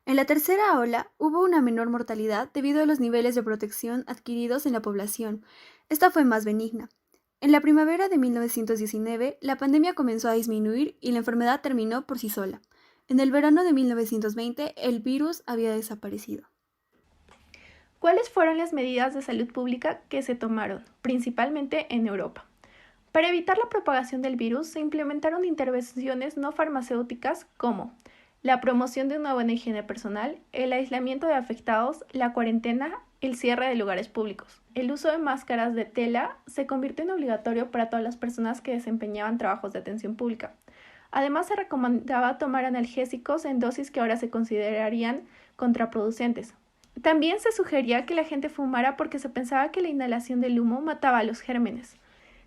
En la tercera ola hubo una menor mortalidad debido a los niveles de protección adquiridos en la población. Esta fue más benigna. En la primavera de 1919, la pandemia comenzó a disminuir y la enfermedad terminó por sí sola. En el verano de 1920, el virus había desaparecido. ¿Cuáles fueron las medidas de salud pública que se tomaron, principalmente en Europa? Para evitar la propagación del virus se implementaron intervenciones no farmacéuticas como la promoción de una buena higiene personal, el aislamiento de afectados, la cuarentena, el cierre de lugares públicos. El uso de máscaras de tela se convirtió en obligatorio para todas las personas que desempeñaban trabajos de atención pública. Además, se recomendaba tomar analgésicos en dosis que ahora se considerarían contraproducentes. También se sugería que la gente fumara porque se pensaba que la inhalación del humo mataba a los gérmenes.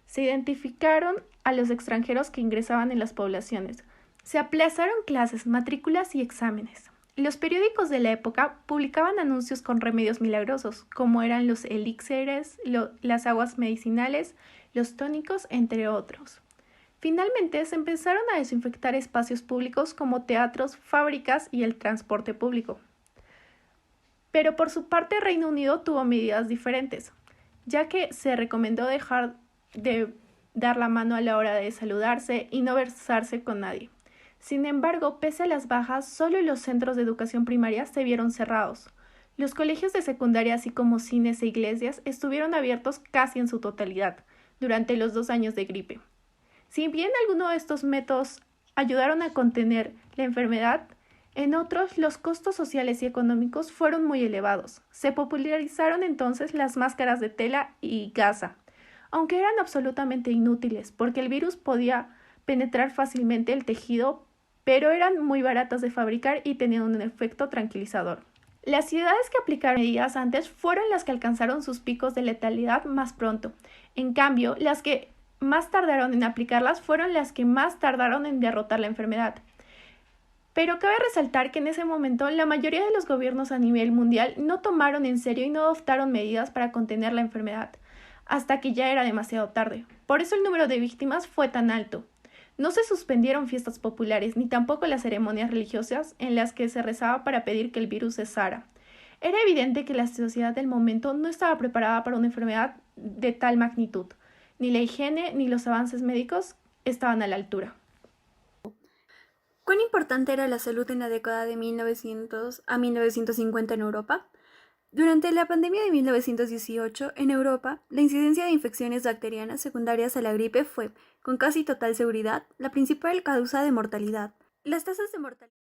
Se identificaron a los extranjeros que ingresaban en las poblaciones. Se aplazaron clases, matrículas y exámenes. Los periódicos de la época publicaban anuncios con remedios milagrosos, como eran los elixires, las aguas medicinales, los tónicos, entre otros. Finalmente, se empezaron a desinfectar espacios públicos como teatros, fábricas y el transporte público. Pero por su parte, Reino Unido tuvo medidas diferentes, ya que se recomendó dejar de dar la mano a la hora de saludarse y no besarse con nadie. Sin embargo, pese a las bajas, solo los centros de educación primaria se vieron cerrados. Los colegios de secundaria, así como cines e iglesias, estuvieron abiertos casi en su totalidad durante los 2 años de gripe. Si bien algunos de estos métodos ayudaron a contener la enfermedad, en otros los costos sociales y económicos fueron muy elevados. Se popularizaron entonces las máscaras de tela y gasa, aunque eran absolutamente inútiles porque el virus podía penetrar fácilmente el tejido, pero eran muy baratas de fabricar y tenían un efecto tranquilizador. Las ciudades que aplicaron medidas antes fueron las que alcanzaron sus picos de letalidad más pronto. En cambio, las que más tardaron en aplicarlas fueron las que más tardaron en derrotar la enfermedad. Pero cabe resaltar que en ese momento la mayoría de los gobiernos a nivel mundial no tomaron en serio y no adoptaron medidas para contener la enfermedad, hasta que ya era demasiado tarde. Por eso el número de víctimas fue tan alto. No se suspendieron fiestas populares ni tampoco las ceremonias religiosas en las que se rezaba para pedir que el virus cesara. Era evidente que la sociedad del momento no estaba preparada para una enfermedad de tal magnitud. Ni la higiene ni los avances médicos estaban a la altura. ¿Cuán importante era la salud en la década de 1900 a 1950 en Europa? Durante la pandemia de 1918, en Europa, la incidencia de infecciones bacterianas secundarias a la gripe fue, con casi total seguridad, la principal causa de mortalidad. Las tasas de mortalidad